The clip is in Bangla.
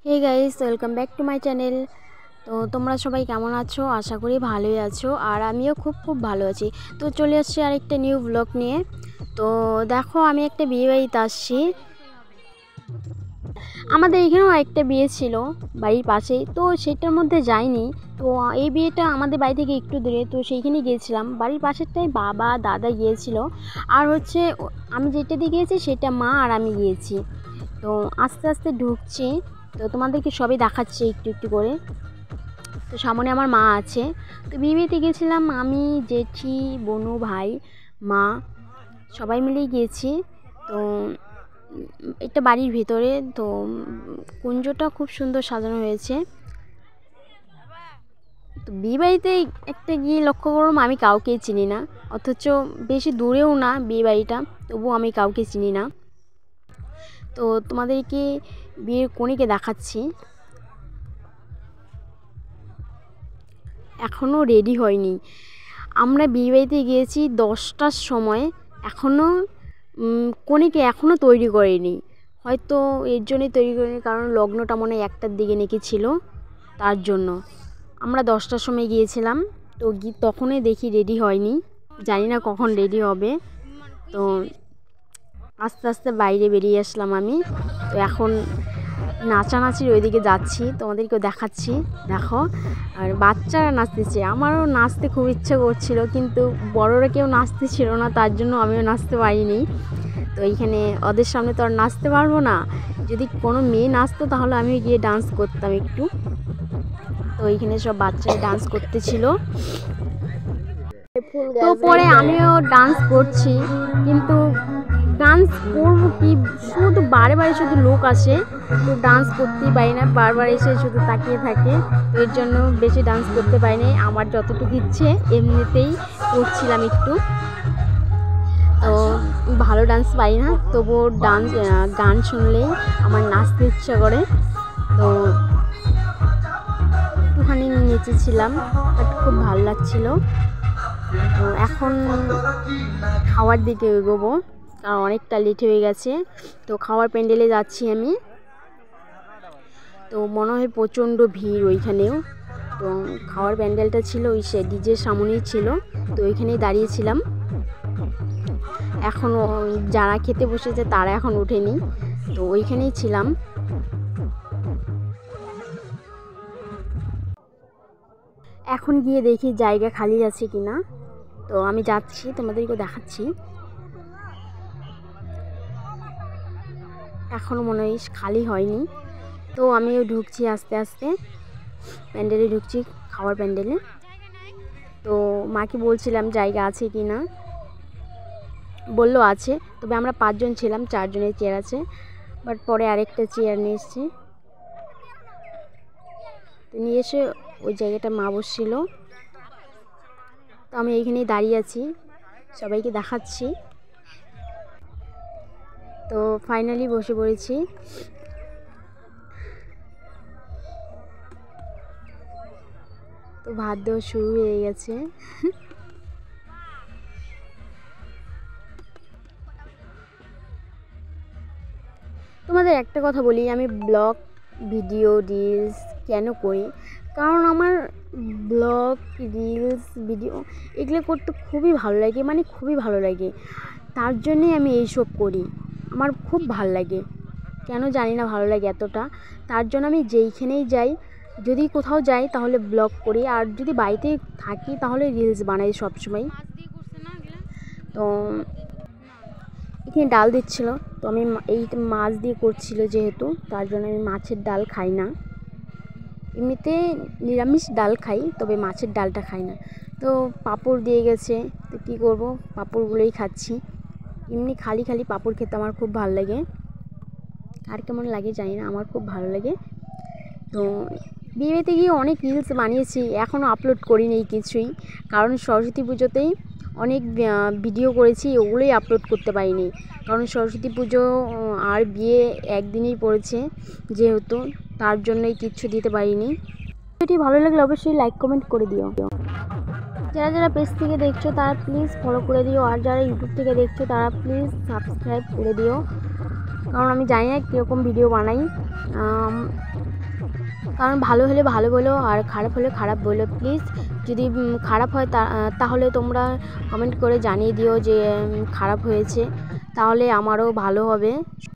Hey guys, welcome back to my channel. তো তোমরা সবাই কেমন আছো? আশা করি ভালোই আছো, আর আমিও খুব ভালো আছি। তো চলে আসছি আরেকটা নিউ ব্লগ নিয়ে। তো দেখো, আমি একটা বিয়ে বাড়িতে আসছি। আমাদের এখানেও একটা বিয়ে ছিল বাড়ির পাশেই, তো সেটার মধ্যে যাইনি। তো এই বিয়েটা আমাদের বাড়ি থেকে একটু দূরে, তো সেইখানে গিয়েছিলাম। বাড়ির পাশেরটাই বাবা দাদা গিয়েছিল, আর হচ্ছে আমি যেটাতে গিয়েছি সেটা মা আর আমি গিয়েছি। তো আস্তে আস্তে ঢুকছি, তো তোমাদেরকে সবই দেখাচ্ছি একটু একটু করে। তো সামনে আমার মা আছে। তো বিয়েতে গেছিলাম আমি, জেঠি, বোনু, ভাই, মা, সবাই মিলেই গিয়েছি। তো একটা বাড়ির ভিতরে, তো কুঞ্জটা খুব সুন্দর সাজানো হয়েছে। তো বিয়ে বাড়িতে একটা গিয়ে লক্ষ্য করলাম আমি কাউকেই চিনি না, অথচ বেশি দূরেও না বিয়ে বাড়িটা, তবুও আমি কাউকে চিনি না। তো তোমাদেরকে বিয়ের কনেকে দেখাচ্ছি। এখনও রেডি হয়নি। আমরা বিয়েবাড়িতে গিয়েছি 10টার সময়, এখনও কনেকে এখনও তৈরি করেনি। হয়তো এর জন্যই তৈরি করেনি, কারণ লগ্নটা মনে হয় 1টার দিকে নাকি ছিল, তার জন্য। আমরা 10টার সময় গিয়েছিলাম, তো তখনই দেখি রেডি হয়নি। জানি না কখন রেডি হবে। তো আস্তে আস্তে বাইরে বেরিয়ে আসলাম আমি। তো এখন নাচানাচির ওইদিকে যাচ্ছি, তোমাদেরকেও দেখাচ্ছি। দেখো, আর বাচ্চারা নাচতেছে, আমারও নাচতে খুব ইচ্ছা করছিল, কিন্তু বড়রা কেউ নাচতে ছিল না, তার জন্য আমিও নাচতে পারিনি। তো এইখানে ওদের সামনে তো আর নাচতে পারবো না। যদি কোনো মেয়ে নাচতো তাহলে আমি গিয়ে ডান্স করতাম একটু। তো এইখানে সব বাচ্চারা ডান্স করতেছিল। তো পরে আমিও ডান্স করছি, কিন্তু ডান্স করবো কি, শুধু বারে বারে শুধু লোক আসে, তো ডান্স করতেই পারি না, বারবার এসে শুধু তাকিয়ে থাকে। তো এর জন্য বেশি ডান্স করতে পারিনি। আমার যতটুকু ইচ্ছে এমনিতেই করছিলাম একটু। তো ভালো ডান্স পারি না, তবুও গান শুনলেই আমার নাচতে ইচ্ছা করে। তো একটুখানি নেচেছিলাম, বাট খুব ভালো লাগছিলো। তো এখন খাওয়ার দিকে এগোবো, কারণ অনেকটা লেট হয়ে গেছে। তো খাওয়ার প্যান্ডেলে যাচ্ছি আমি। তো মনে হয় প্রচণ্ড ভিড় ওইখানেও। তো খাওয়ার প্যান্ডেলটা ছিল ওই ডিজের সামনেই ছিল, তো ওইখানেই দাঁড়িয়েছিলাম। এখনও যারা খেতে বসেছে তারা এখন ওঠেনি, তো ওইখানেই ছিলাম। এখন গিয়ে দেখি জায়গা খালি আছে কিনা। তো আমি যাচ্ছি, তোমাদেরকে দেখাচ্ছি। এখনও মনে হয় খালি হয়নি। তো আমিও ঢুকছি আস্তে আস্তে, প্যান্ডেলে ঢুকছি, খাওয়ার প্যান্ডেলে। তো মাকে বলছিলাম জায়গা আছে কি না, বললো আছে। তবে আমরা 5 জন ছিলাম, 4 জনের চেয়ার আছে, বাট পরে আরেকটা চেয়ার নিয়ে এসেছি। তো নিয়ে এসে ওই জায়গাটা মা বসছিল। তো আমি এইখানেই দাঁড়িয়ে আছি, সবাইকে দেখাচ্ছি। তো ফাইনালি বসে পড়েছি। তো ভাত দেওয়া শুরু হয়ে গেছে। তোমাদের একটা কথা বলি, আমি ব্লগ ভিডিও রিলস কেন করি? কারণ আমার ব্লগ রিলস ভিডিও এগুলো করতে খুবই ভালো লাগে, মানে খুবই ভালো লাগে। তার জন্যেই আমি এইসব করি, আমার খুব ভালো লাগে। কেন জানি না ভালো লাগে এতটা। তার জন্য আমি যেইখানেই যাই, যদি কোথাও যাই তাহলে ব্লগ করি, আর যদি বাড়িতে থাকি তাহলে রিলস বানাই সবসময়। তো এখানে ডাল দিচ্ছিলো, তো আমি এই মাছ দিয়ে করছিল যেহেতু, তার জন্য আমি মাছের ডাল খাই না। এমনিতে নিরামিষ ডাল খাই, তবে মাছের ডালটা খাই না। তো পাঁপড় দিয়ে গেছে, তো কী করবো, পাঁপড়গুলোই খাচ্ছি। এমনি খালি খালি পাঁপড় খেতে আমার খুব ভালো লাগে। আর কেমন লাগে জানি না, আমার খুব ভালো লাগে। তো বিয়েতে গিয়ে অনেক রিলস বানিয়েছি, এখনও আপলোড করিনি কিছুই, কারণ সরস্বতী পুজোতেই অনেক ভিডিও করেছি, ওগুলোই আপলোড করতে পারিনি। কারণ সরস্বতী পুজো আর বিয়ে একদিনেই পড়েছে যেহেতু, তার জন্যই কিচ্ছু দিতে পারিনি। ভিডিওটি ভালো লাগলে অবশ্যই লাইক কমেন্ট করে দিও। যারা যারা পেজ থেকে দেখছো তারা প্লিজ ফলো করে দিও, আর যারা ইউটিউব থেকে দেখছো তারা প্লিজ সাবস্ক্রাইব করে দিও। কারণ আমি জানি না কীরকম ভিডিও বানাই। কারণ ভালো হলে ভালো বলো আর খারাপ হলে খারাপ বলো প্লিজ। যদি খারাপ হয় তাহলে তোমরা কমেন্ট করে জানিয়ে দিও যে খারাপ হয়েছে, তাহলে আমারও ভালো হবে।